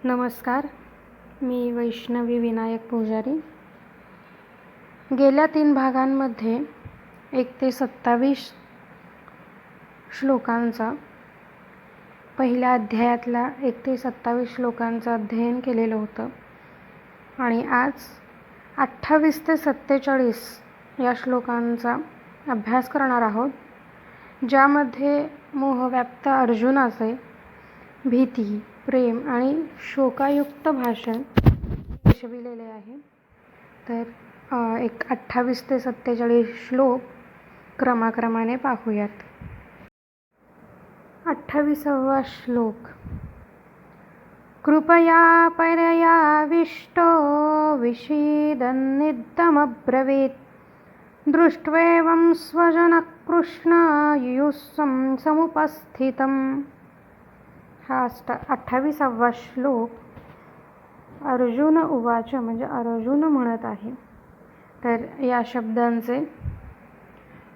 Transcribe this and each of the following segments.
नमस्कार, मी वैष्णवी विनायक पुजारी. गेल्या 3 भागांमध्ये 1 ते 27 श्लोकांचा, पहिल्या अध्यायातल्या 1 ते 27 श्लोकांचं अध्ययन केलेलं होतं आणि आज 28 ते 47 या श्लोकांचा अभ्यास करणार आहोत, ज्यामध्ये मोहव्याप्त अर्जुनाचे भीती, प्रेम आणि शोकायुक्त भाषण दर्शविलेले आहे. तर 28 ते 47 श्लोक क्रमाक्रमाने पाहूयात. 28वा श्लोक. कृपया परयाविष्टो विषीदन्निदमब्रवीत् दृष्ट्वेवं स्वजनकृष्ण युयुत्सं समुपस्थितम्. हा 28वा श्लोक अर्जुन उवाच म्हणजे अर्जुन म्हणत आहे. तर या शब्दांचे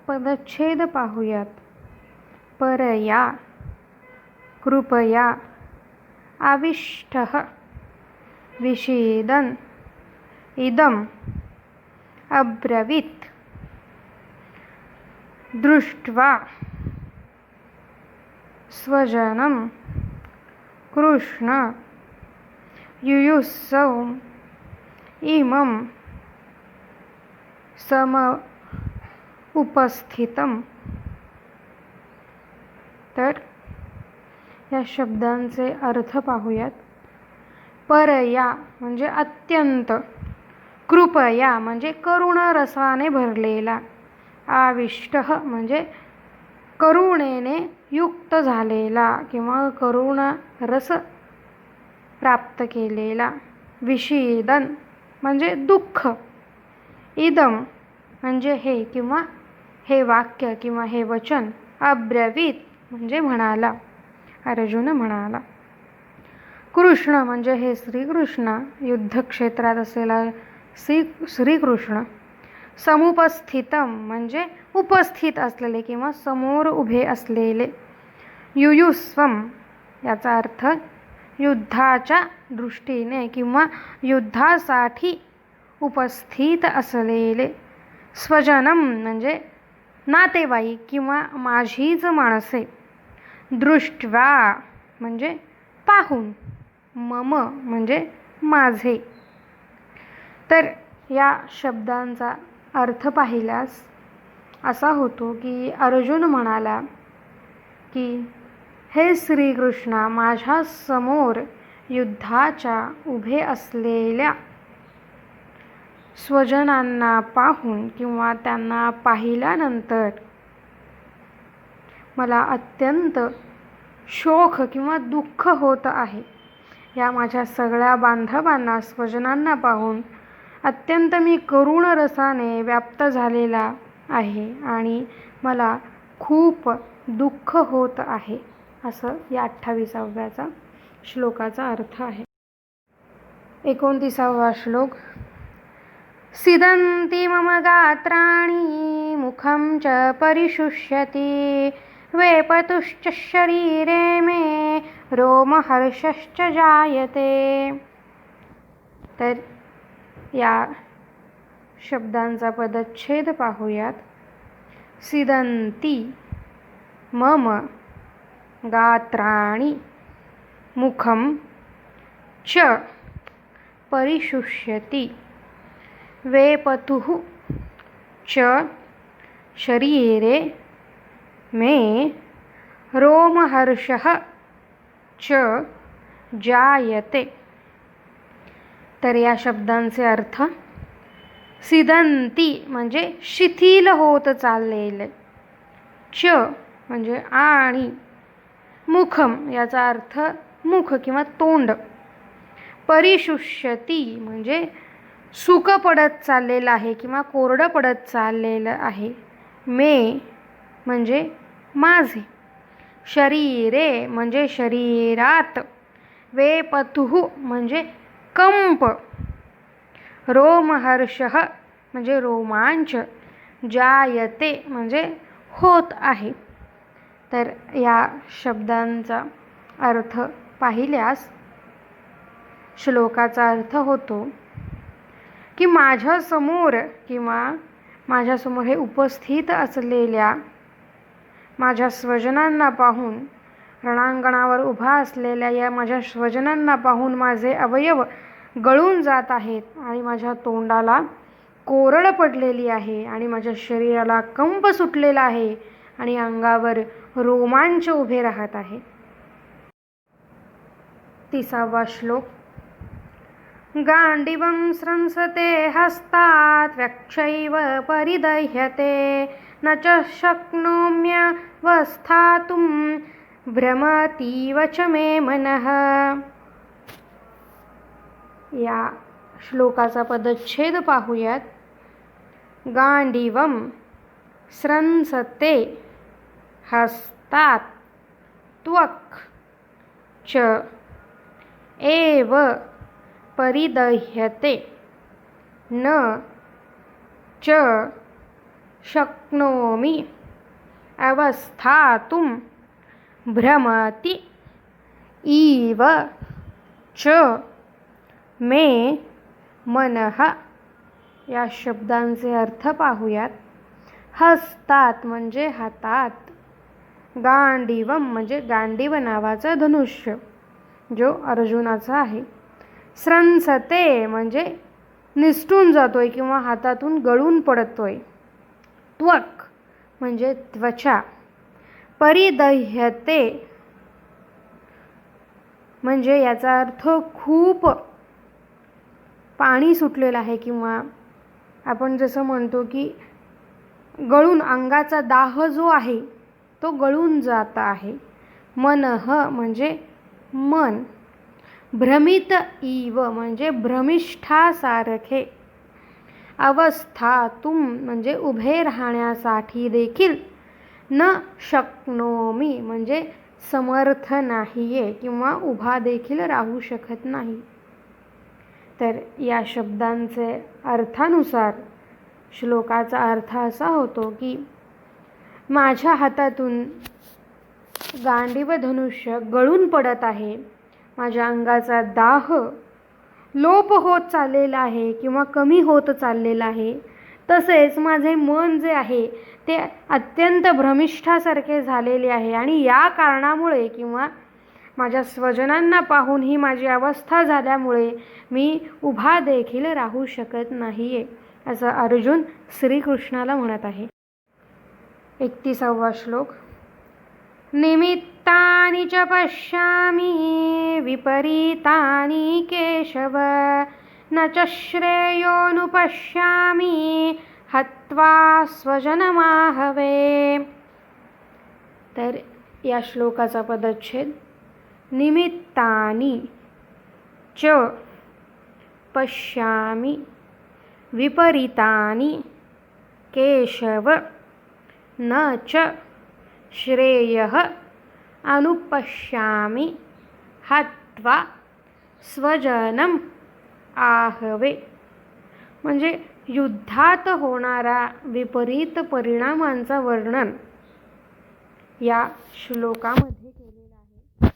पदच्छेद पाहूयात. परया, कृपया, आविष्टः, विषीदन्, इदम्, अब्रवीत्, दृष्ट्वा, स्वजनं कृष्ण युयुत्सौ इमं सम उपस्थितम्. तर या शब्दांचे अर्थ पाहूयात. परया म्हणजे अत्यंत, कृपया म्हणजे करुण रसाने भरलेला, आविष्टः म्हणजे करुणेने युक्त झालेला किंवा करुण रस प्राप्त केलेला, विषीदन म्हणजे दुःख, इदम म्हणजे हे किंवा हे वाक्य किंवा हे वचन, अब्रवीत म्हणजे म्हणाला, अर्जुन म्हणाला. कृष्ण म्हणजे हे श्रीकृष्ण, युद्धक्षेत्रात असलेला श्रीकृष्ण. समुपस्थितम म्हणजे उपस्थित असलेले किंवा समोर उभे असलेले. युयुत्सम याचा अर्थ युद्धाच्या दृष्टीने किंवा युद्धासाठी उपस्थित असलेले. स्वजनम म्हणजे नातेवाईक किंवा माझीच माणसे. दृष्ट्वा म्हणजे पाहून, मम म्हणजे माझे. तर या शब्दांचा अर्थ पाहिल्यास असा होतो की अर्जुन म्हणाला की हे श्रीकृष्णा, माझ्या समोर युद्धाच्या उभे असलेल्या स्वजनांना पाहून किंवा त्यांना पाहिल्यानंतर मला अत्यंत शोक किंवा दुःख होत आहे. या माझ्या सगळ्या बांधवांना, स्वजनांना पाहून अत्यंत मी करुण रसाने व्याप्त झालेला आहे आणि मला खूप दुःख होत आहे, असं या 28व्या श्लोकाचा अर्थ आहे. 29वा श्लोक. सीदन्ति मम गात्राणि मुखं च परिशुष्यति वेपतुश्च शरीरे मे रोमहर्षश्च जायते. तर या शब्दांचा पदच्छेद पाहूयात. सीदन्ति मम गात्राणि मुखं च परिशुष्यति वेपतुः च शरीरे मे रोमहर्षः च जायते. तर या शब्दांचे अर्थ. सीदन्ति म्हणजे शिथिल होत चाललेले, च म्हणजे आणि, मुखम याचा अर्थ मुख किंवा तोंड, परिशुष्यति म्हणजे सुक पडत चाललेलं आहे किंवा कोरडं पडत चाललेलं आहे, मे म्हणजे माझे, शरीरे म्हणजे शरीरात, वेपतुः म्हणजे कंप, रोमहर्षः म्हणजे रोमांच, जायते म्हणजे होत आहे. तर या शब्दांचा अर्थ पाहिल्यास श्लोकाचा अर्थ होतो की माझ्यासमोर किंवा माझ्यासमोर हे उपस्थित असलेल्या माझ्या स्वजनांना पाहून, रणांगणावर उभा असलेल्या या माझ्या स्वजनांना पाहून माझे अवयव गळून जात आहेत आणि माझ्या तोंडाला कोरड पडलेली आहे आणि माझ्या शरीराला कंप सुटलेला आहे आणि अंगावर रोमांच उभे राहत आहे. 30वा श्लोक. गांडीवं स्रंसते हस्तात् वक्षैव परिदह्यते न च शक्नोम्यवस्थातुं भ्रमतीव च मे मनः. या श्लोकाचा पदच्छेद पाहूयात. गांडीवं स्रंसते हस्तात् त्वक् च एव परिदह्यते न च शक्नोमि अवस्थातुं भ्रमति इव च मे मनः. या शब्दांचे अर्थ पाहूयात. हस्तात म्हणजे हातात, गांडीवम म्हणजे गांडीव नावाचं धनुष्य जो अर्जुनाचा आहे, स्रंसते म्हणजे निसटून जातोय किंवा हातातून गळून पडतोय, त्वक म्हणजे त्वचा, परिदह्यते म्हणजे याचा अर्थ खूप पाणी सुटलेलं आहे किंवा आपण जसं म्हणतो की गळून, अंगाचा दाह जो आहे तो गळून जात आहे. मनः म्हणजे मन, भ्रमित इव म्हणजे भ्रमिष्ठासारखे, अवस्थातुम म्हणजे उभे राहण्यासाठी देखील, न शक्नोमी म्हणजे समर्थ नाहीये किंवा उभा देखील राहू शकत नाही. तर या शब्दांचे अर्थानुसार श्लोकाचा अर्थ असा होतो की माझ्या हातातून गांडीव धनुष्य गळून पडत आहे, माझ्या अंगाचा दाह लोप होत चाललेला आहे किंवा कमी होत चाललेला आहे. तसेच माझे मन जे आहे ते अत्यंत भ्रमिष्ठासारखे झालेले आहे आणि या कारणामुळे किंवा माझ्या स्वजनांना पाहून ही माझी अवस्था झाल्यामुळे मी उभा देखील राहू शकत नाहीये, असं अर्जुन श्रीकृष्णाला म्हणत आहे. 31वा श्लोक. निमित्तानि च पश्यामि विपरीतानि केशव न च श्रेयोनुपश्यामि हत्वा स्वजनमाहवे. तर या श्लोकाचा पदच्छेद. निमित्तानि च पश्यामि विपरीतानि केशव न च श्रेयः अनुपश्यामि हत्वा स्वजनम आहवे. म्हणजे युद्धात होणारा विपरीत परिणामांचा वर्णन या श्लोकामध्ये केलेला आहे.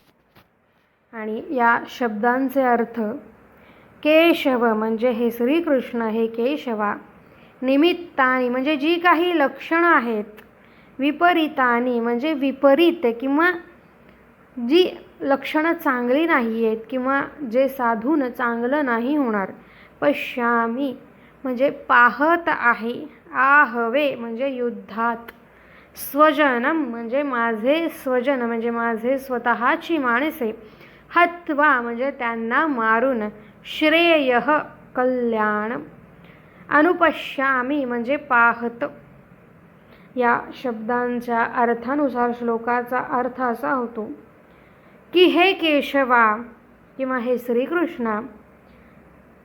आणि या शब्दांचे अर्थ. केशव म्हणजे हे श्रीकृष्ण, हे केशवा. निमित्तानी म्हणजे जी काही लक्षणं आहेत, विपरीतानी म्हणजे विपरीत किंवा जी लक्षणं चांगली नाही आहेत किंवा जे साधून चांगलं नाही होणार. पश्यामी म्हणजे पाहत आहे, आहवे म्हणजे युद्धात, स्वजनम म्हणजे माझे स्वजन म्हणजे माझे स्वतःची माणसे, हत्वा म्हणजे त्यांना मारून, श्रेयः कल्याण, अनुपश्यामी म्हणजे पाहत. या शब्दांच्या अर्थानुसार श्लोकाचा अर्थ असा होतो की हे केशवा किंवा हे श्रीकृष्णा,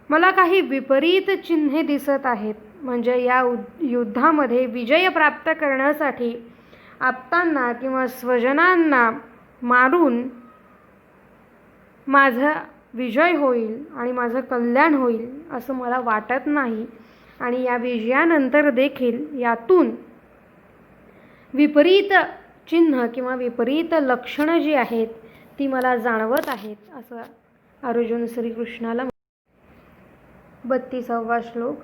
मला काही विपरीत चिन्हे दिसत आहेत. म्हणजे या युद्धामध्ये विजय प्राप्त करण्यासाठी आप्तांना किंवा स्वजनांना मारून माझा विजय होईल आणि माझं कल्याण होईल असं मला वाटत नाही. आणि या विजयानंतर देखील यातून विपरीत चिन्ह किंवा विपरीत लक्षणं जी आहेत ती मला जाणवत आहेत, असं अर्जुन श्रीकृष्णाला 32वा श्लोक.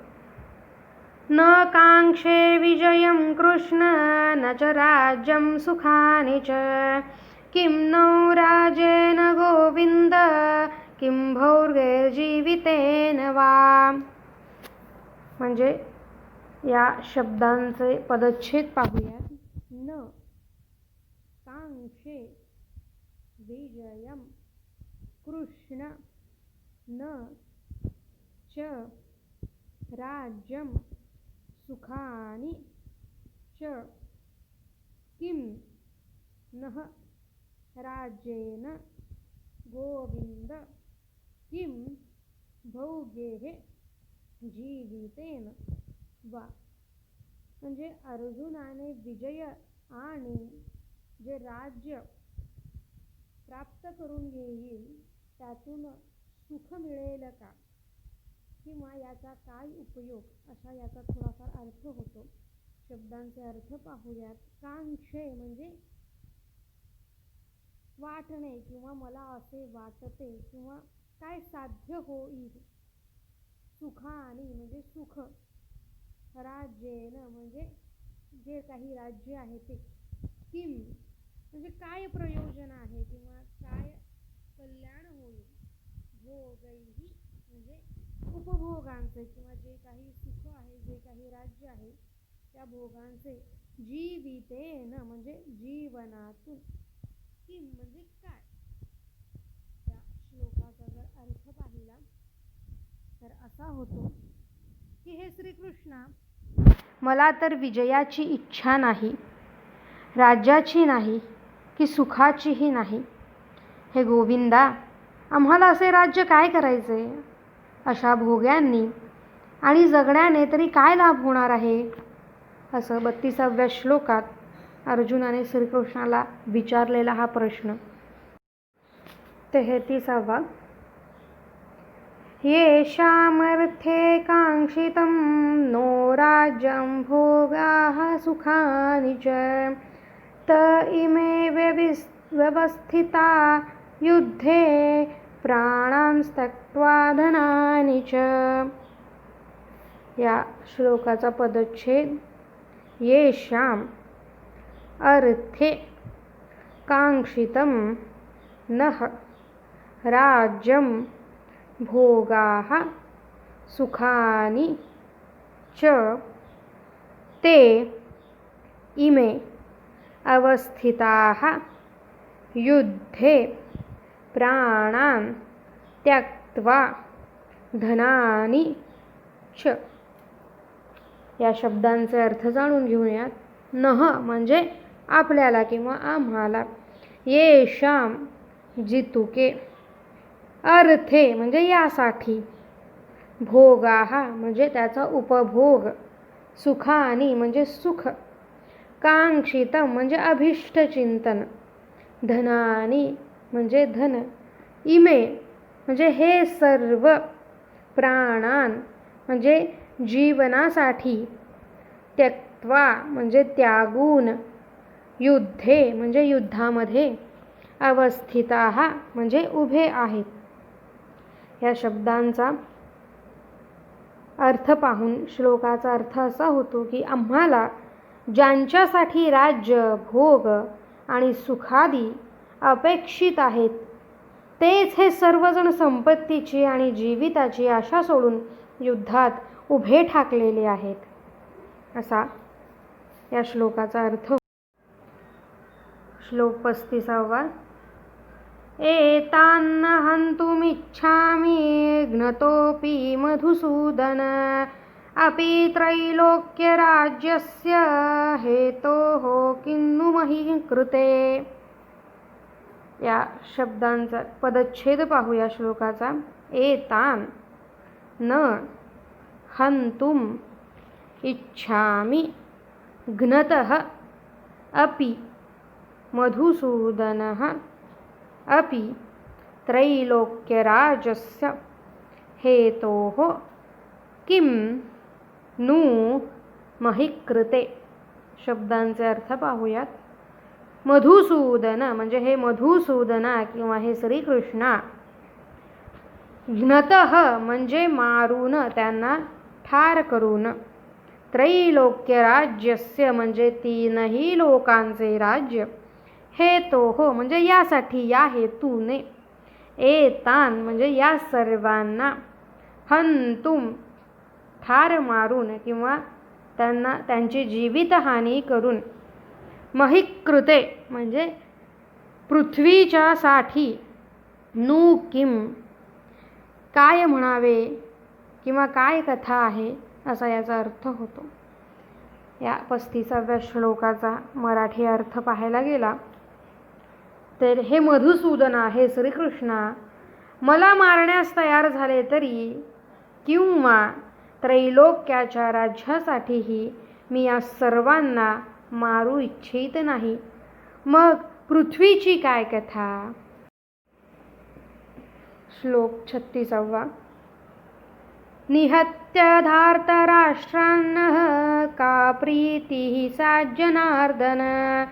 न कांक्षे विजयं कृष्ण न च राज्यं सुखानि च किं नो राजेन गोविंद किं भोगैर्जीवितेन वा. म्हणजे या शब्दांचे पदच्छेद पाहूयात. न कांक्षे विजयं कृष्ण न च राज्यं सुखानि च किं नः राज्येन गोविंद किं भोगैः जीवितेन वा. म्हणजे अर्जुनाने विजय आणि जे राज्य प्राप्त करून घेईल त्यातून सुख मिळेल का किंवा याचा काय उपयोग, असा याचा थोडाफार अर्थ होतो. शब्दांचे अर्थ पाहूयात. कांक्षे म्हणजे वाटणे किंवा मला असे वाटते किंवा काय साध्य होईल. सुखानी म्हणजे सुख. राज्येन म्हणजे जे काही राज्य आहे ते. किम म्हणजे काय प्रयोजन आहे किंवा काय कल्याण होईल. भोगैही म्हणजे उपभोगांचे किंवा जे काही सुख आहे, जे काही राज्य आहे त्या भोगांचे. जीवितेन म्हणजे जीवनातून. किम म्हणजे काय. या श्लोकाचा जर अर्थ पाहिला तर असा होतो की हे श्रीकृष्णा, मला तर विजयाची इच्छा नाही, राज्याची नाही की सुखाचीही नाही. हे गोविंदा, आम्हाला असे राज्य काय करायचे. अशा भोग्यांनी आणि जगण्याने तरी काय लाभ होणार आहे. असं 32व्या श्लोकात अर्जुनाने श्रीकृष्णाला विचारलेला हा प्रश्न. 33वा. येषामर्थे कांक्षितं नो राज्यं भोगाः सुखानि च त इमे व्यवस्थिता युद्धे प्राणान् त्यक्त्वा धनानि च. या श्लोकाचा पदच्छेद. येषाम अर्थे कांक्षितं नः राज्यं भोगाः सुखानि च ते इमे अवस्थिताः युद्धे प्राणान् त्यक्त्वा धनानि च. या शब्दांचे अर्थ जाणून घेऊयात. नह म्हणजे आपल्याला किंवा आम्हाला. येषाम जितुके. अर्थे म्हणजे यासाठी. भोगाहा म्हणजे त्याचा उपभोग. सुखानी म्हणजे सुख. कांक्षितम म्हणजे अभिष्ट चिंतन. धनानी म्हणजे धन. इमे म्हणजे हे सर्व. प्राणान म्हणजे जीवनासाठी. त्यक्त्वा म्हणजे त्यागून. युद्धे म्हणजे युद्धामध्ये. अवस्थिताः म्हणजे उभे आहेत. या शब्दांचा अर्थ पाहून श्लोकाचा अर्थ असा होतो की आम्हाला ज्यांच्यासाठी राज्य, भोग आणि सुखादी अपेक्षित आहेत तेच हे सर्वजण संपत्तीची आणि जीविताची आशा सोडून युद्धात उभे ठाकलेले आहेत. असा या श्लोकाचा अर्थ. श्लोक 35वा. एतान्न हन्तुमिच्छामि ज्ञतोऽपि मधुसूदन अपि त्रैलोक्यराज्यस्य हेतोः किन्नु मही कृते. या शब्दांचा पदच्छेद पाहूया श्लोकाचा. एतान न हन्तुम इच्छामि ज्ञतः अपि मधुसूदनः अपि त्रैलोक्यराजस्य हेतोः किं नु मही कृते. शब्दांचे अर्थ पाहूयात. मधुसूदन म्हणजे हे मधुसूदना किंवा हे श्रीकृष्णा, घ्नतः म्हणजे मारून, त्यांना ठार करून. त्रैलोक्यराज्यस्य म्हणजे तीनही लोकांचे राज्य. हेतोः म्हणजे यासाठी, या हेतूने. एतान म्हणजे या सर्वांना. हंतुम ठार मारून किंवा त्यांना त्यांची जीवितहानी करून. महिकृते म्हणजे पृथ्वीच्या साठी. नु किम काय म्हणावे किंवा काय कथा आहे असा याचा अर्थ होतो. या 35व्या श्लोकाचा मराठी अर्थ पाहायला गेला तर, हे मधुसूदना, हे श्रीकृष्णा, मला मारण्यास तयार झाले तरी किंवा त्रैलोक्याच्या राज्यासाठीही मी या सर्वांना मारू इच्छित नाही. मग पृथ्वीची काय कथा. श्लोक 36. निहत्य धार्तराष्ट्रान्नः का प्रीतिः सा जनार्दन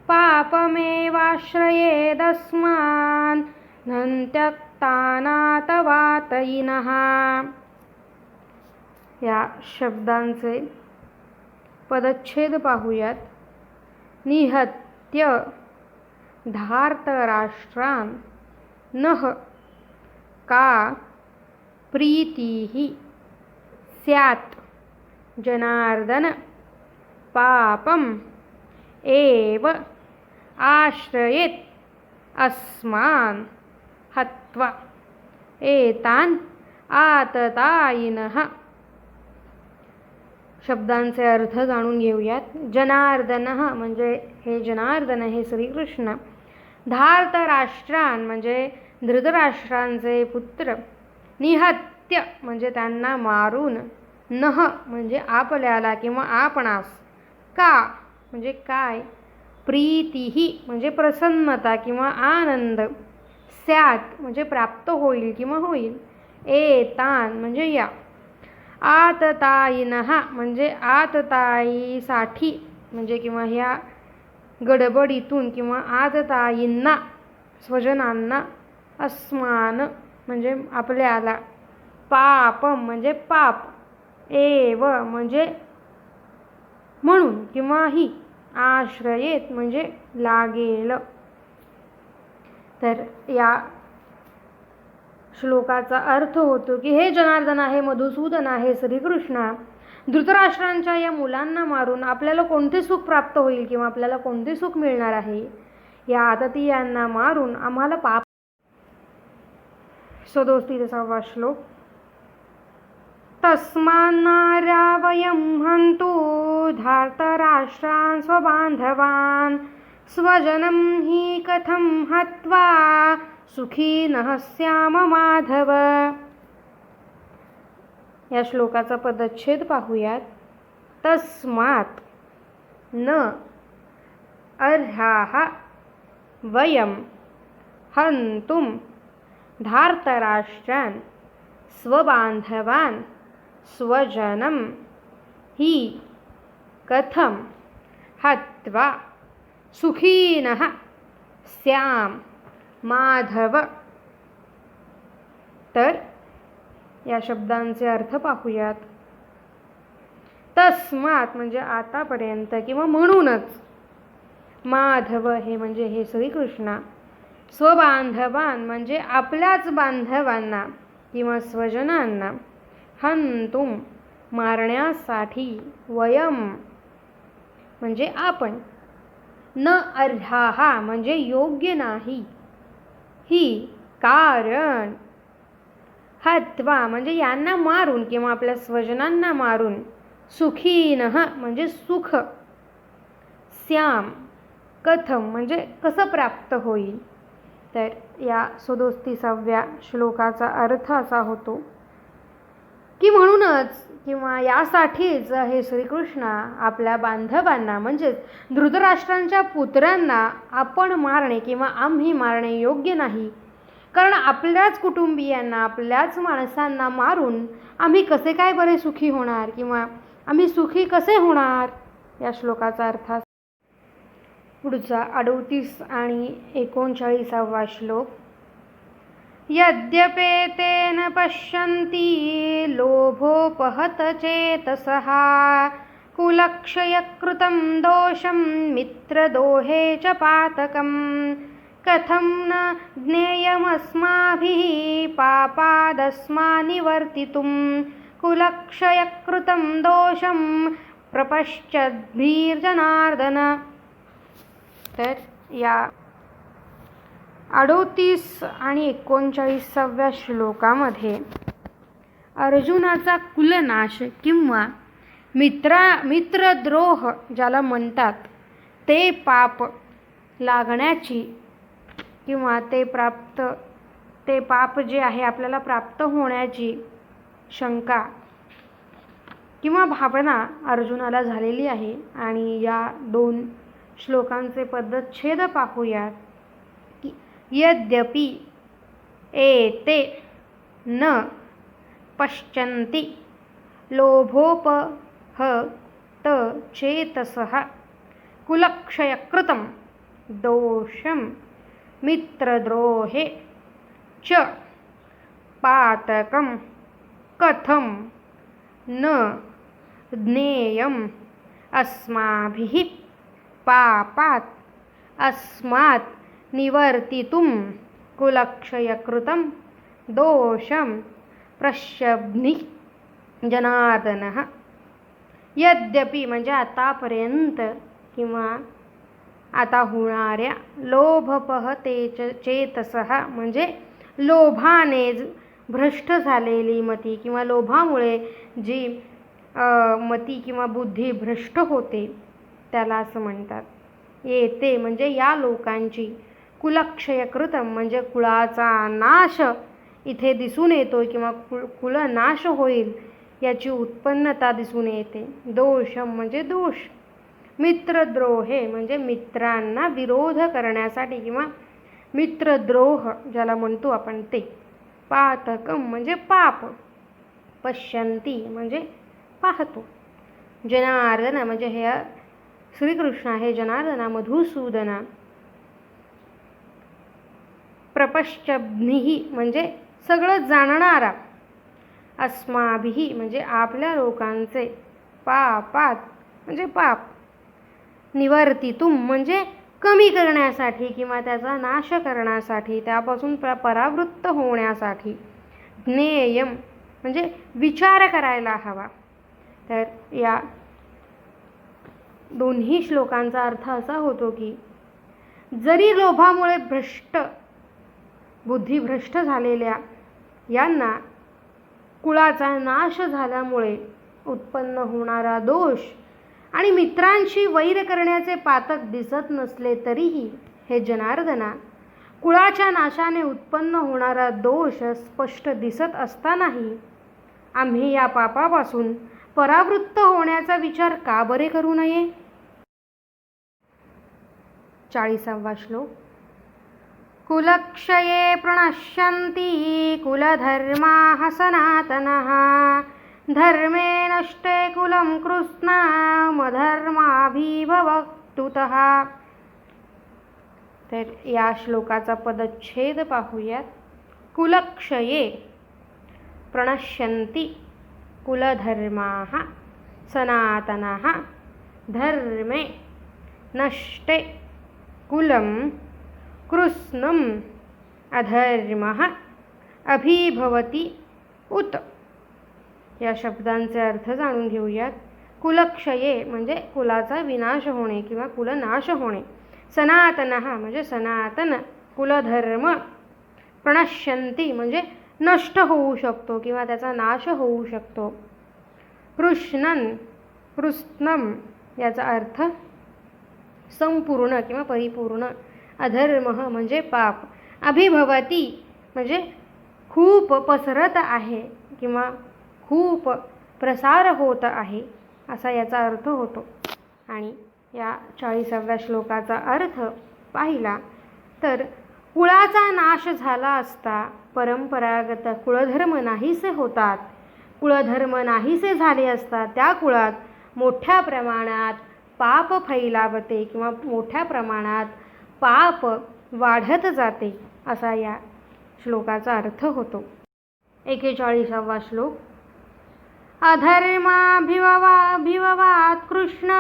पापमेवाश्रयेदस्मान् नन्त्यक्तानातवातयिनः. या शब्दांचे पदच्छेद पाहूयात. निहत्य धार्तराष्ट्रान् नः का प्रीतिः स्यात् जनार्दन पापम एव आश्रयेत् अस्मान् हत्वा एतान् आततायिनः. शब्दांचे अर्थ जाणून घेऊयात. जनार्दनः म्हणजे हे जनार्दन, हे श्रीकृष्ण. धार्तराष्ट्रान म्हणजे धृतराष्ट्रांचे पुत्र. निहत्य म्हणजे त्यांना मारून. नह म्हणजे आपल्याला किंवा आपणास. का म्हणजे काय. प्रीतिही म्हणजे प्रसन्नता किंवा आनंद. स्यात म्हणजे प्राप्त होईल किंवा होईल. एतान म्हणजे या. आततायिनः म्हणजे आततायीसाठी म्हणजे किंवा ह्या गडबडीतून किंवा आततायींना स्वजनांना. अस्मान म्हणजे आपल्याला. पापम म्हणजे पाप. एव म्हणजे म्हणून किंवा ही. आश्रयेत म्हणजे लागेल. तर या श्लोकाचा अर्थ होतो की हे जनार्दन आहे, मधुसूदन आहे, श्रीकृष्णा, धृतराष्ट्रांच्या या मुलांना मारून आपल्याला कोणते सुख प्राप्त होईल किंवा आपल्याला कोणते सुख मिळणार आहे. या आततीयांना मारून आम्हाला पाप. 37वा श्लोक. तस्मान्नार्या वयं हन्तु धार्तराष्ट्रान् स्वबान्धवान् स्वजनं हि कथं हत्वा सुखीनः स्याम माधव. या श्लोकाचा पदच्छेद पाहूयात. तस्मात् न अर्हाः वयं हन्तुं धार्तराष्ट्रान् स्वबान्धवान् स्वजनं हि कथं हत्वा सुखीनः स्याम माधव. तर या शब्दांचे अर्थ पाहूयात. तस्मात म्हणजे आतापर्यंत किंवा म्हणूनच. माधव हे म्हणजे हे श्रीकृष्णा. स्वबांधवान म्हणजे आपल्याच बांधवांना किंवा स्वजनांना. हंतुम मारण्यासाठी. वयम म्हणजे आपण. न अर्हाः म्हणजे योग्य नाही. ही कारण. हत्वा म्हणजे यांना मारून किंवा आपल्या स्वजनांना मारून. सुखीनः म्हणजे सुख. स्याम कथम म्हणजे कसं प्राप्त होईल. तर या 37व्या श्लोकाचा अर्थ असा होतो की म्हणूनच किंवा यासाठीच हे श्रीकृष्णा आपल्या बांधवांना म्हणजेच धृतराष्ट्रांच्या पुत्रांना आपण मारणे किंवा आम्ही मारणे योग्य नाही. कारण आपल्याच कुटुंबियांना आपल्याच माणसांना मारून आम्ही कसे काय बरे सुखी होणार किंवा आम्ही सुखी कसे होणार. या श्लोकाचा अर्थ. पुढचा 38 आणि 39वा श्लोक. यद्यपेतेन पश्यन्ति लोभोपहत चेतसः कुलक्षयकृतं दोषं मित्रदोहे च पातकं कथं न ज्ञेयमस्माभिः पापादस्मान्निवर्तितुं कुलक्षयकृतं दोषं प्रपश्यद्भिर्जनार्दन. तर या 38 आणि 39व्या श्लोकामध्ये अर्जुनाचा कुलनाश किंवा मित्रद्रोह ज्याला म्हणतात ते पाप लागण्याची किंवा ते पाप जे आहे आपल्याला प्राप्त होण्याची शंका किंवा भावना अर्जुनाला झालेली आहे. आणि या 2 श्लोकांचे पदच्छेद पाहूयात. यद्यपि एते न पश्यन्ति लोभोपहत चेतसः कुलक्षयकृतं दोषं मित्रद्रोहे च पातकं कथं न ज्ञेयम् अस्माभिः पापात् अस्मात् निवर्तितुं कुलक्षयकृतं दोषं प्रपश्यद्भिः जनार्दनः. यद्यपि म्हणजे आतापर्यंत किंवा आता होणाऱ्या लोभपहते चेतसः म्हणजे लोभाने भ्रष्ट झालेली मती किंवा लोभामुळे जी मती किंवा बुद्धी भ्रष्ट होते त्याला असं म्हणतात. येते म्हणजे या लोकांची कुलक्षयकृतम म्हणजे कुळाचा नाश इथे दिसून येतो किंवा कुलनाश होईल याची उत्पन्नता दिसून येते. दोषम म्हणजे दोष. मित्रद्रोहे म्हणजे मित्रांना विरोध करण्यासाठी किंवा मित्रद्रोह ज्याला म्हणतो आपण ते. पातकम म्हणजे पाप. पश्यन्ति म्हणजे पाहतो. जनार्दन म्हणजे हे श्रीकृष्ण आहे. जनार्दना मधुसूदना. प्रपश्यद्भिः म्हणजे सगळं जाणणारा. अस्माभिः म्हणजे आपल्या लोकांचे. पापात म्हणजे पाप. निवर्तितुम म्हणजे कमी करण्यासाठी किंवा त्याचा नाश करण्यासाठी, त्यापासून परावृत्त होण्यासाठी. ज्ञेयम म्हणजे विचार करायला हवा. तर या दोन्ही श्लोकांचा अर्थ असा होतो की जरी लोभामुळे बुद्धिभ्रष्ट झालेल्या यांना कुळाचा नाश झाल्यामुळे उत्पन्न होणारा दोष आणि मित्रांशी वैर करण्याचे पातक दिसत नसले तरीही हे जनार्दना, कुळाच्या नाशाने उत्पन्न होणारा दोष स्पष्ट दिसत असतानाही आम्ही या पापापासून परावृत्त होण्याचा विचार का बरे करू नये. 40वा श्लोक. कुलक्षये प्रणश्यन्ति कुलधर्माः सनातनः धर्मे नष्टे कुलं कृत्स्नामधर्माभिभवक्तुतः. तर या श्लोकाचा पदच्छेद पाहूयात. कुलक्षये प्रणश्यन्ति कुलधर्माः सनातनः धर्मे नष्टे कुलं कृत्स्नम् अधर्मः अभिभवति उत. या शब्दांचे अर्थ जाणून घेऊयात. कुलक्षये म्हणजे कुलाचा विनाश होणे किंवा कुलनाश होणे. सनातनः म्हणजे सनातन कुलधर्म. प्रणश्यन्ति म्हणजे नष्ट होऊ शकतो किंवा त्याचा नाश होऊ शकतो. कृत्स्नम याचा अर्थ संपूर्ण किंवा परिपूर्ण. अधर्म म्हणजे पाप. अभिभवती म्हणजे खूप पसरत आहे किंवा खूप प्रसार होत आहे असा याचा अर्थ होतो. आणि या 40व्या श्लोकाचा अर्थ पाहिला तर कुळाचा नाश झाला असता परंपरागत कुळधर्म नाहीसे होतात. कुळधर्म नाहीसे झाले असता त्या कुळात मोठ्या प्रमाणात पाप फैलावते किंवा मोठ्या प्रमाणात पाप वाढत जाते असा या श्लोकाचा अर्थ होतो. 41वा श्लोक. अधर्माभिभवात् कृष्ण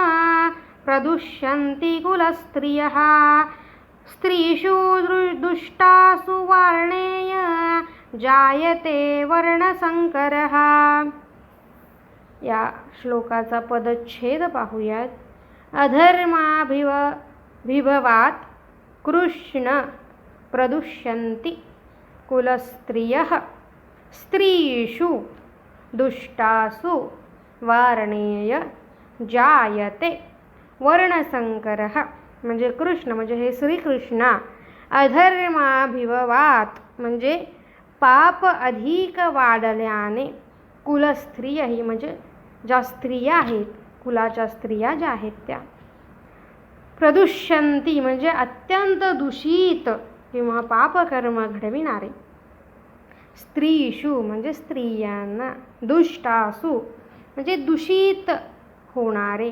प्रदुष्यन्ति कुलस्त्रियः स्त्रीषु दुष्टासु वार्णेय जायते वर्णसंकरः. या श्लोकाचा पदच्छेद पाहूयात. अधर्माभिभवात् कृष्ण प्रदुष्यन्ति कुलस्त्रियः स्त्रीषु दुष्टासु वार्णेय जायते वर्णसंकरः. म्हणजे कृष्ण म्हणजे हे श्रीकृष्णा अधर्माभिभवात म्हणजे पाप अधिक वाढल्याने कुलस्त्रिय ही म्हणजे ज्या स्त्रिया आहेत कुलाच्या स्त्रिया ज्या आहेत त्या प्रदुष्यंती म्हणजे अत्यंत दूषित किंवा पापकर्म घडविणारे स्त्रीषु म्हणजे स्त्रियांना दुष्टासु म्हणजे दूषित होणारे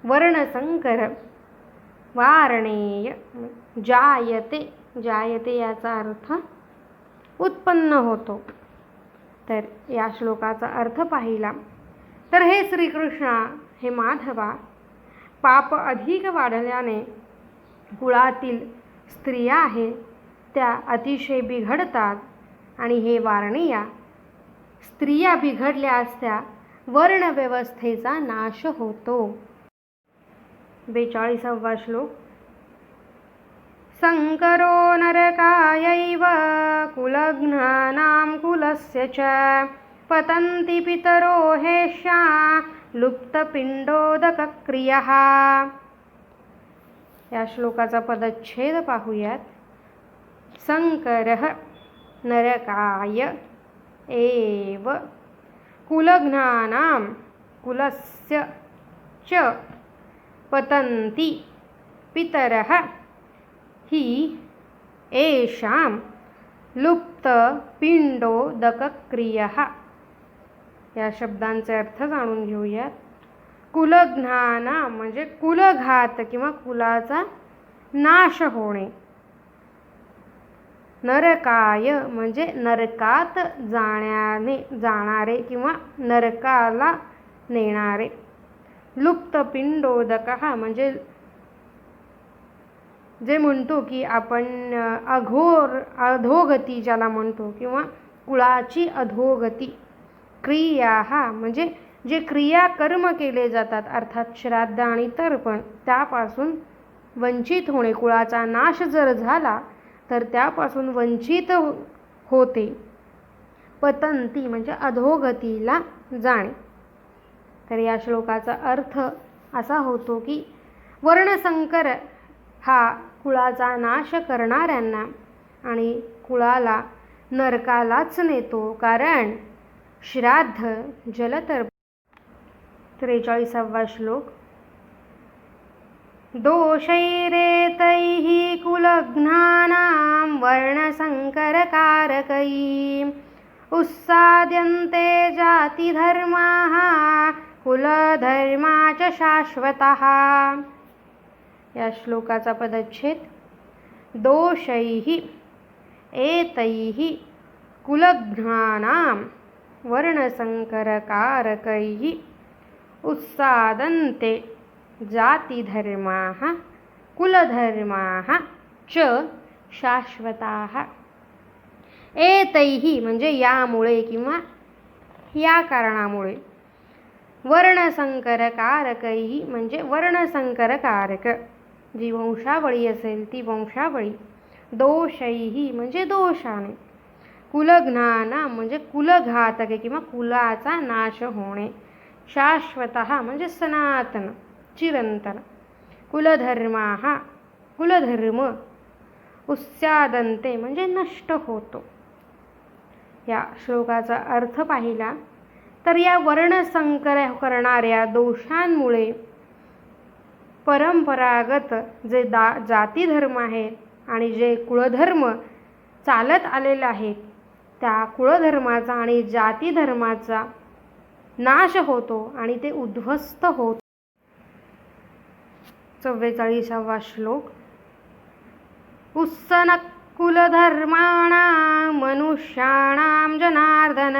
वर्णसंकर वारणेय जायते जायते याचा अर्थ उत्पन्न होतो. तर या श्लोकाचा अर्थ पाहिला तर हे श्रीकृष्णा हे माधवा पाप अधिक वाढल्याने कुळातील स्त्रिया आहेत त्या अतिशय बिघडतात आणि हे वारणीया स्त्रिया बिघडल्या असत्या वर्णव्यवस्थेचा नाश होतो. 42वा श्लोक. संकरो नरकायैव कुलघ्नानां कुलस्य च पतन्ति पितरो हेष्या लुप्तपिंडोदकक्रियः. या श्लोकाचा पदच्छेद पाहूयात. संकरः नरकाय एव कुलघ्नानां कुलस्य च पतन्ति पितरः हि येषां लुप्तपिंडोदकक्रियः. या शब्दांचे अर्थ जाणून घेऊयात. कुलघ्नाना म्हणजे कुलघात किंवा कुलाचा नाश होणे. नरकाय म्हणजे नरकात जाणारे किंवा नरकाला नेणारे. लुप्तपिंडोदक म्हणजे जे म्हणतो की आपण अधोगती ज्याला म्हणतो किंवा कुळाची अधोगती. क्रिया म्हणजे जे क्रिया कर्म केले जातात अर्थात श्राद्ध आणि तर्पण त्यापासून वंचित होणे. कुळाचा नाश जर झाला तर त्यापासून वंचित होते. पतंती म्हणजे अधोगतीला जाणे. तर या श्लोकाचा अर्थ असा होतो की वर्णसंकर हा कुळाचा नाश करणाऱ्यांना आणि कुळाला नरकालाच नेतो. कारण श्राद्ध जलतर्पण. 43वा श्लोक. दोषैरेतैः कुलघ्नानां वर्णसंकरकारकैः उत्साद्यन्ते जातिधर्माः कुलधर्मा च शाश्वतः. या श्लोकाचा पदच्छेद. दोषैः एतैः कुलघ्नानां वर्णसंकरकारकैः उत्सादन्ते जातिधर्माः कुलधर्माः च शाश्वताः. एतैः म्हणजे यामुळे किंवा या कारणामुळे. वर्णसंकरकारकैः म्हणजे वर्णसंकरकारक जी वंशावळी असेल ती वंशावळी. दोषैः म्हणजे दोषाने. कुलघ्नाना म्हणजे कुलघातक किंवा कुलाचा नाश होणे. शाश्वतः म्हणजे सनातन चिरंतन. कुलधर्माः कुलधर्म. उत्स्यादन्ते म्हणजे नष्ट होतो. या श्लोकाचा अर्थ पाहिला तर या वर्णसंकर करणाऱ्या दोषांमुळे परंपरागत जे जातीधर्म आहेत आणि जे कुळधर्म चालत आलेले आहेत त्या कुळधर्माचा आणि जातीधर्माचा नाश होतो आणि ते उद्ध्वस्त होत. 44वा श्लोक. उत्सनः कुलधर्माणां मनुष्याणां जनार्दन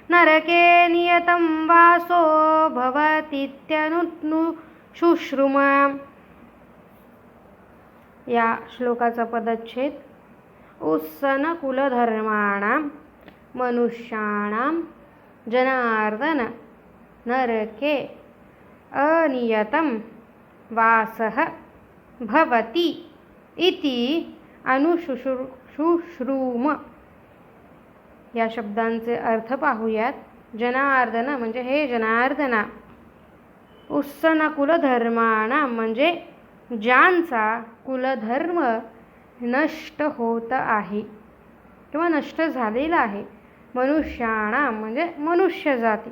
नरके नियतं वासो भवतीत्यनुशुश्रुम. या श्लोकाचा पदच्छेद उत्सन कुलधर्माणां मनुष्याणां जनार्दन नरके अनियतं वासः भवति इति अनुशुश्रुम. या शब्दांचे अर्थ पाहूयात. जनार्दन म्हणजे हे जनार्दना. उत्सन कुलधर्माणां म्हणजे ज्यांचा कुलधर्म नष्ट होत आहे किंवा नष्ट झालेला आहे. मनुष्याणां म्हणजे मनुष्य जाती.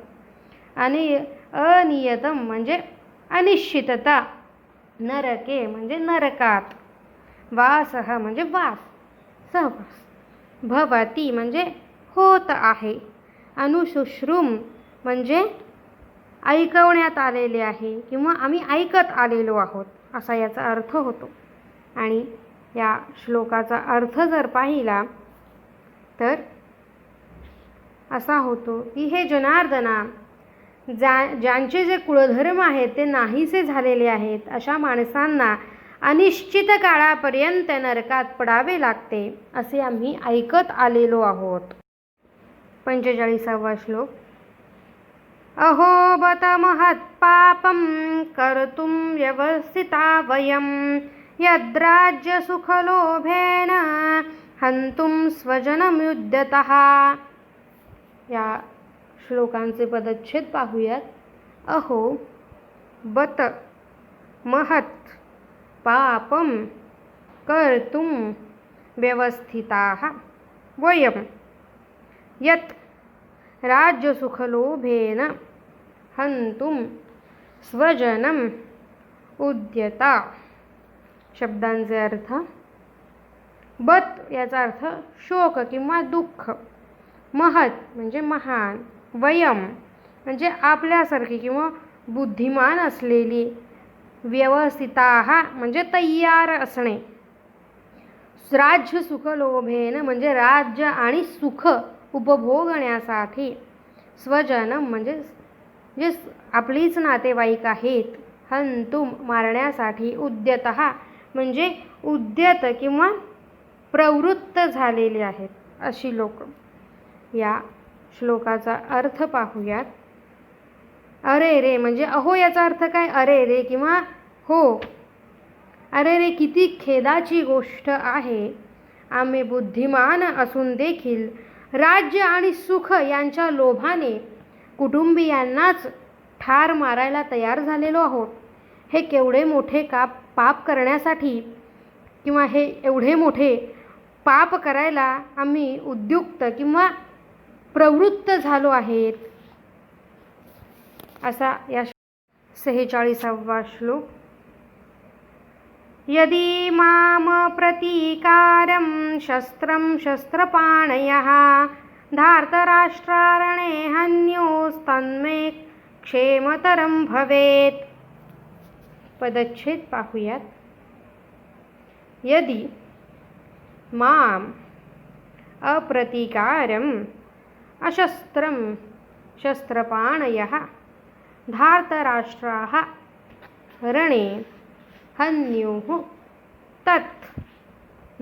आणि अनियतम म्हणजे अनिश्चितता. नरके म्हणजे नरकात. वासः म्हणजे वास, सहवास. भवती म्हणजे होत आहे. अनुशुश्रुम म्हणजे ऐकवण्यात आलेले आहे किंवा आम्ही ऐकत आलेलो आहोत असा याचा अर्थ होतो. आणि या श्लोकाचा अर्थ जर पाहिला तर असा होतो की हे जनार्दना, ज्यांचे जे कुळधर्म आहेत ते नाहीसे झालेले आहेत अशा माणसांना अनिश्चित काळापर्यंत नरकात पडावे लागते असे आम्ही ऐकत आलेलो आहोत. 45वा श्लोक. अहो बत महत्पापं कर्तुं व्यवस्थिता वयं यद्राज्यसुखलोभेन हन्तुं स्वजनमुद्यतः. या श्लोकांचे पदच्छेद पाहूयात. अहो बत महत् पापं कर्तुं व्यवस्थिताः वयं यत् राज्यसुखलोभेन हन्तुं स्वजनम उद्यता. शब्दांचे अर्थ. बत याचा अर्थ शोक किंवा दुःख. महत् म्हणजे महान. वयम म्हणजे आपल्यासारखी किंवा बुद्धिमान असलेली. व्यवस्थिताः म्हणजे तयार असणे. राज्य सुखलोभेन म्हणजे राज्य आणि सुख उपभोगण्यासाठी. स्वजनम म्हणजे जे आपलीच नातेवाईक आहेत. हंतुम मारण्यासाठी. उद्यतः म्हणजे उद्यत किंवा प्रवृत्त झालेले आहेत अशी लोक. या श्लोकाचा अर्थ पाहूयात. अरे रे म्हणजे अहो याचा अर्थ काय? अरे रे किंवा हो. अरे रे किती खेदाची गोष्ट आहे. आम्ही बुद्धिमान असून देखील राज्य आणि सुख यांच्या लोभाने कुटुंबियांनाच ठार मारायला तयार झालेलो आहोत. हे केवढे मोठे पाप करण्यासाठी किंवा हे एवढे मोठे पाप करायला आम्ही उद्युक्त किंवा प्रवृत्त झालो आहेत असा या 46वा श्लोक. यदि माम प्रतीकारं शस्त्रं शस्त्रपाणयः धार्तराष्ट्रारणे हन्योस्तन्मे क्षेमतरं भवेत्. पदच्छेद पाहूयात. यदि माम अप्रतीकारं अशस्त्रं शस्त्रपाणयः धार्तराष्ट्राः रणे हन्युः तत्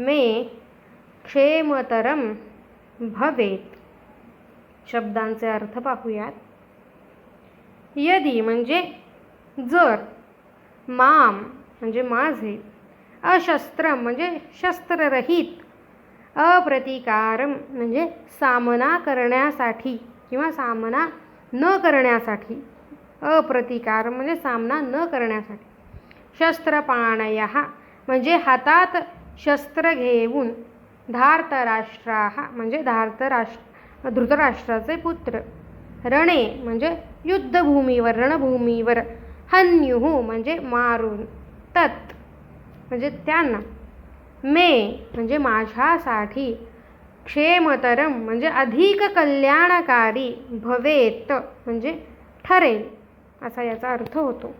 मे क्षेमतरं भवेत्. शब्दांचे अर्थ पाहूयात. यदि म्हणजे जर. माम म्हणजे माझे. अशस्त्रम म्हणजे शस्त्ररहित. अप्रतिकारम म्हणजे सामना करण्यासाठी किंवा सामना न करण्यासाठी. अप्रतिकारम म्हणजे सामना न करण्यासाठी. शस्त्रपाणयः म्हणजे हातात शस्त्र घेऊन. धार्तराष्ट्राः म्हणजे धृतराष्ट्राचे पुत्र. रणे म्हणजे युद्धभूमीवर रणभूमीवर. हन्युः म्हणजे मारून. तत् म्हणजे त्यांना. मे म्हणजे माझ्यासाठी. क्षेमतरम म्हणजे अधिक कल्याणकारी. भवेत म्हणजे ठरेल असा याचा अर्थ होतो.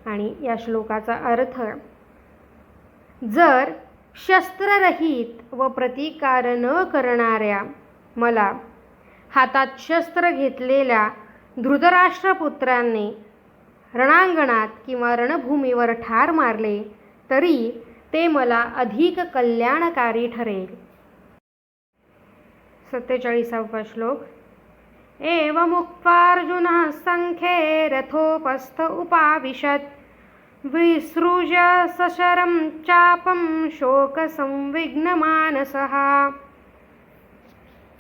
आणि या श्लोकाचा अर्थ. जर शस्त्ररहित व प्रतिकार न करणाऱ्या मला हातात शस्त्र घेतलेल्या धृतराष्ट्रपुत्रांनी रणांगणात किंवा रणभूमीवर ठार मारले तरी ते मला अधिक कल्याणकारी ठरेल. 47वा श्लोक. एवमुक्त्वार्जुनः संख्ये रथोपस्थ उपाविशत् विसृज्य सशरं चापं शोकसंविघ्नमानसः.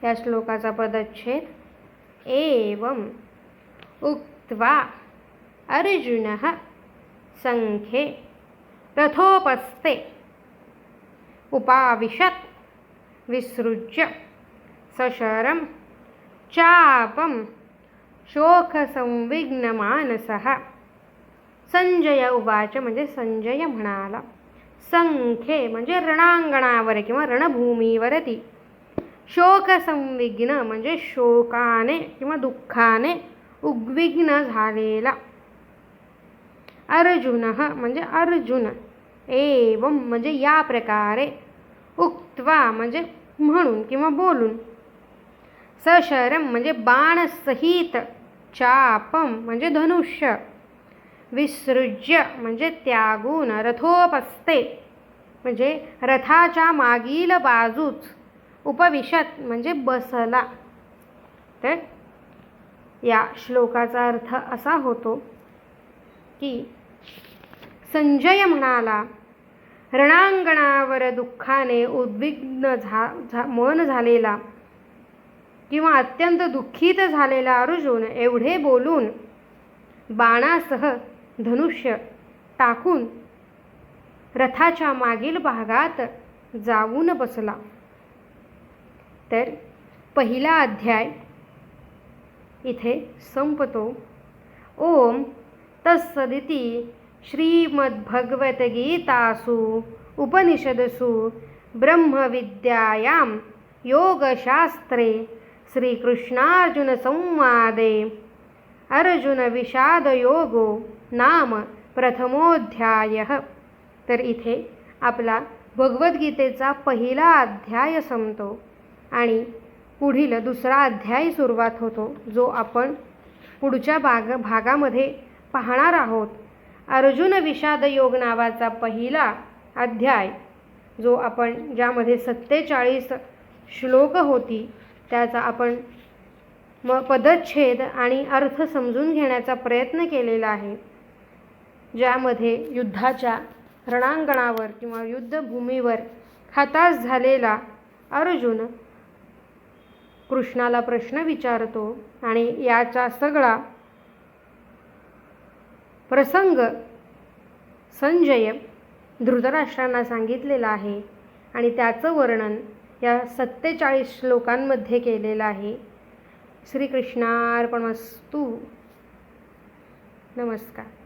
या श्लोकाचा पदच्छेद. एवं उक्त्वा अर्जुनः संख्ये रथोपस्थे उपाविशत् विसृज्य सशरं चापं शोकसंविघ्नमानसः. संजय उवाच म्हणजे संजय म्हणाला. संख्ये म्हणजे रणांगणावर किंवा रणभूमीवरती. शोकसंविघ्न म्हणजे शोकाने किंवा दुःखाने उद्विग्न झालेला. अर्जुनः म्हणजे अर्जुन. एवं म्हणजे या प्रकारे. उक्त्वा म्हणजे म्हणून किंवा बोलून. सशरम म्हणजे बाणसहित. चापम म्हणजे धनुष्य. विसृज्य म्हणजे त्यागून. रथोपस्थे म्हणजे रथाच्या मागील बाजूच. उपविशत म्हणजे बसला. तर या श्लोकाचा अर्थ असा होतो की संजय म्हणाला, रणांगणावर दुःखाने उद्विग्न मन झालेला किंवा अत्यंत दुःखित झालेला अर्जुन एवढे बोलून बाणासह धनुष्य टाकून रथाच्या मागील भागात जाऊन बसला. तर पहिला अध्याय इथे संपतो. ओम तत्सदिति श्रीमद्भगवद्गीतासु उपनिषदसु ब्रह्मविद्यायां योगशास्त्रे श्रीकृष्णार्जुनसंवादे अर्जुनविषादयोगो नाम प्रथमोऽध्यायः. तर इथे आपला भगवद्गीतेचा पहिला अध्याय संपतो आणि पुढील दुसरा अध्याय सुरुवात होतो, जो आपण पुढच्या भागामध्ये पाहणार आहोत. अर्जुन विषाद योग नावाचा पहिला अध्याय, जो आपण ज्यामध्ये 47 श्लोक होती, त्याचा आपण पदच्छेद आणि अर्थ समजून घेण्याचा प्रयत्न केलेला आहे. ज्यामध्ये युद्धाच्या रणांगणावर किंवा युद्धभूमीवर हताश झालेला अर्जुन कृष्णाला प्रश्न विचारतो आणि याचा सगळा प्रसंग संजय धृतराष्ट्रांना सांगितलेला आहे आणि त्याचं वर्णन या 47 श्लोकांमध्ये केलेलं आहे. श्रीकृष्णार्पणमस्तु. नमस्कार.